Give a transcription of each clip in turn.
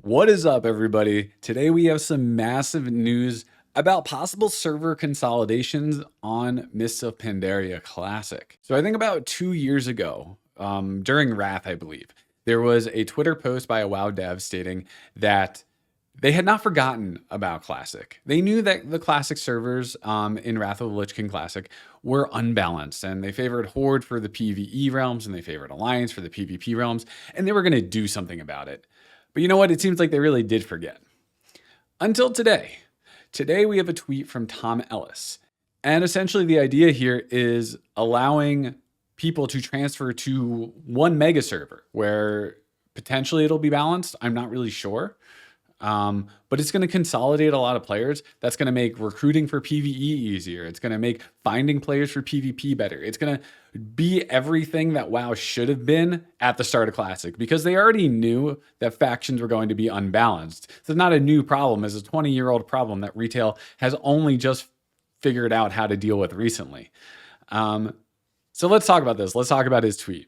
What is up, everybody? Today we have some massive news about possible server consolidations on Mists of Pandaria Classic. So I think about 2 years ago, during Wrath, I believe, there was a Twitter post by a WoW dev stating that they had not forgotten about Classic. They knew that the Classic servers in Wrath of the Lich King Classic were unbalanced, and they favored Horde for the PvE realms, and they favored Alliance for the PvP realms, and they were going to do something about it. But you know what? It seems like they really did forget. Until today. Today we have a tweet from Tom Ellis. And essentially the idea here is allowing people to transfer to one mega server where potentially it'll be balanced. I'm not really sure. But it's going to consolidate a lot of players. That's going to make recruiting for PvE easier. It's going to make finding players for PvP better. It's going to be everything that WoW should have been at the start of Classic, because they already knew that factions were going to be unbalanced. It's not a new problem. It's a 20-year-old problem that retail has only just figured out how to deal with recently. So let's talk about this. Let's talk about his tweet.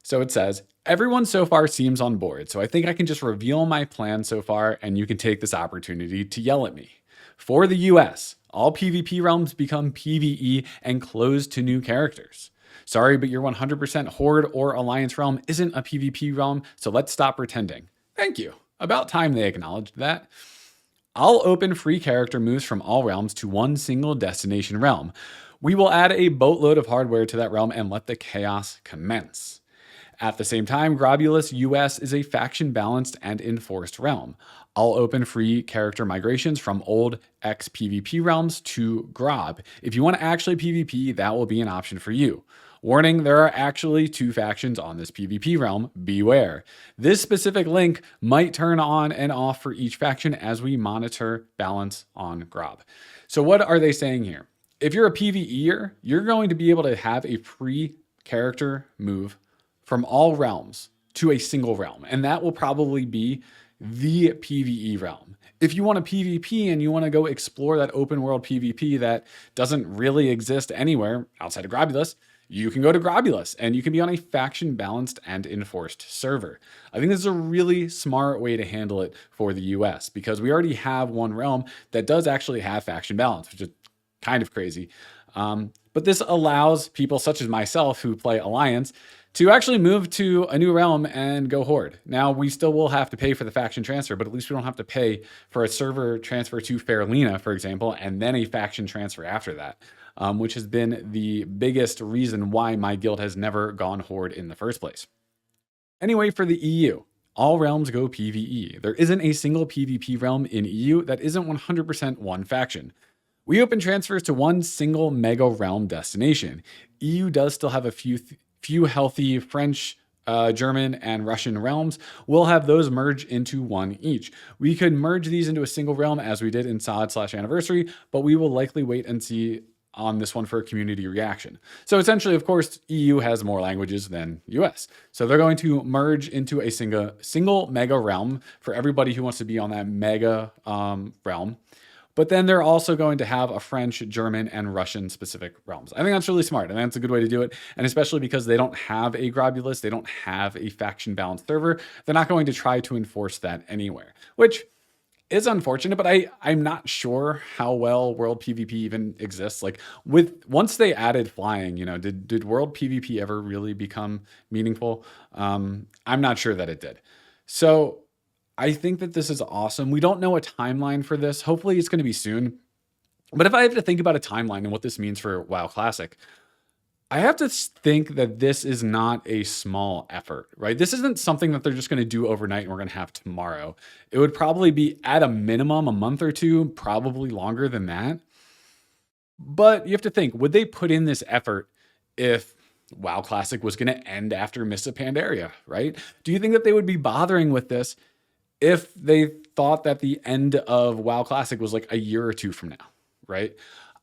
So it says, everyone so far seems on board, so I think I can just reveal my plan so far and you can take this opportunity to yell at me. For the US, all PvP realms become PvE and close to new characters. Sorry, but your 100% Horde or Alliance realm isn't a PvP realm, so let's stop pretending. Thank you. About time they acknowledged that. I'll open free character moves from all realms to one single destination realm. We will add a boatload of hardware to that realm and let the chaos commence. At the same time, Grobulus US is a faction-balanced and enforced realm. I'll open free character migrations from old ex-PvP realms to Grob. If you want to actually PvP, that will be an option for you. Warning, there are actually two factions on this PvP realm. Beware. This specific link might turn on and off for each faction as we monitor balance on Grob. So what are they saying here? If you're a PvEer, you're going to be able to have a free character move from all realms to a single realm. And that will probably be the PvE realm. If you want to PvP and you want to go explore that open world PvP that doesn't really exist anywhere outside of Grobulus, you can go to Grobulus and you can be on a faction balanced and enforced server. I think this is a really smart way to handle it for the US, because we already have one realm that does actually have faction balance, which is kind of crazy. But this allows people such as myself who play Alliance to actually move to a new realm and go Horde. Now, we still will have to pay for the faction transfer, but at least we don't have to pay for a server transfer to Fairlena, for example, and then a faction transfer after that, which has been the biggest reason why my guild has never gone Horde in the first place. Anyway, for the EU, all realms go PvE. There isn't a single PvP realm in EU that isn't 100% one faction. We open transfers to one single mega realm destination. EU does still have a few healthy French, German, and Russian realms. We'll have those merge into one each. We could merge these into a single realm as we did in Sod/Anniversary, but we will likely wait and see on this one for a community reaction. So essentially, of course, EU has more languages than US. So they're going to merge into a single mega realm for everybody who wants to be on that mega realm. But then they're also going to have a French, German, and Russian specific realms. I think that's really smart, and that's a good way to do it. And especially because they don't have a Grobulus, they don't have a faction balanced server, they're not going to try to enforce that anywhere, which is unfortunate, but I'm not sure how well World PvP even exists. Like once they added flying, did World PvP ever really become meaningful? I'm not sure that it did. So I think that this is awesome. We don't know a timeline for this. Hopefully it's going to be soon. But if I have to think about a timeline and what this means for WoW Classic, I have to think that this is not a small effort, right? This isn't something that they're just going to do overnight and we're going to have tomorrow. It would probably be at a minimum a month or two, probably longer than that. But you have to think, would they put in this effort if WoW Classic was going to end after Mists of Pandaria, right? Do you think that they would be bothering with this if they thought that the end of WoW Classic was like a year or two from now, right?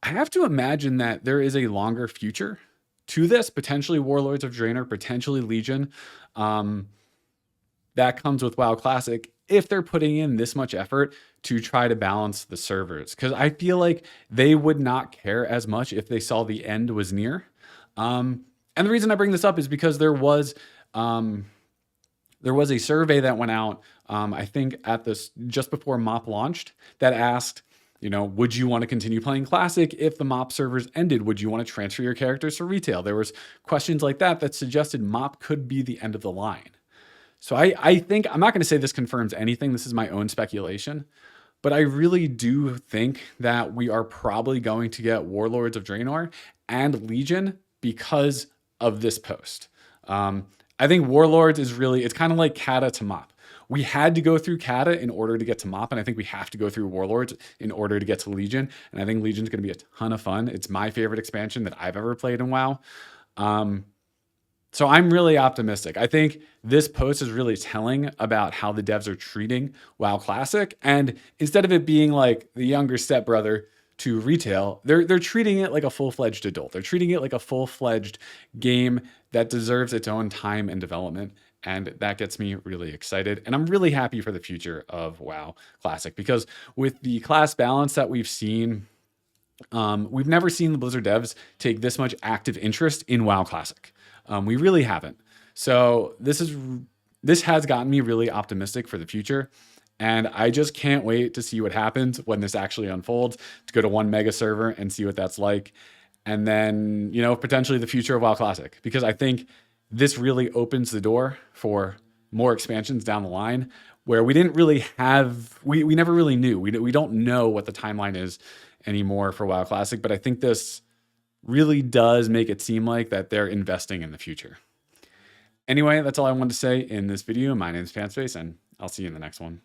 I have to imagine that there is a longer future to this, potentially Warlords of Draenor, potentially Legion, that comes with WoW Classic if they're putting in this much effort to try to balance the servers. Because I feel like they would not care as much if they saw the end was near. And the reason I bring this up is because there was a survey that went out I think at this just before MoP launched, that asked, you know, would you want to continue playing Classic if the MoP servers ended? Would you want to transfer your characters to retail? There was questions like that that suggested MoP could be the end of the line. So I think, I'm not going to say this confirms anything. This is my own speculation. But I really do think that we are probably going to get Warlords of Draenor and Legion because of this post. I think Warlords is really, it's kind of like Kata to MoP. We had to go through Kata in order to get to MoP, and I think we have to go through Warlords in order to get to Legion. And I think Legion's going to be a ton of fun. It's my favorite expansion that I've ever played in WoW. So I'm really optimistic. I think this post is really telling about how the devs are treating WoW Classic. And instead of it being like the younger stepbrother to retail, they're treating it like a full-fledged adult. They're treating it like a full-fledged game that deserves its own time and development. And that gets me really excited. And I'm really happy for the future of WoW Classic, because with the class balance that we've seen, we've never seen the Blizzard devs take this much active interest in WoW Classic. We really haven't. So this has gotten me really optimistic for the future. And I just can't wait to see what happens when this actually unfolds, to go to one mega server and see what that's like. And then, you know, potentially the future of WoW Classic, because I think this really opens the door for more expansions down the line where we didn't really have, we never really knew. We don't know what the timeline is anymore for WoW Classic, but I think this really does make it seem like that they're investing in the future. Anyway, that's all I wanted to say in this video. My name is Pantspace, and I'll see you in the next one.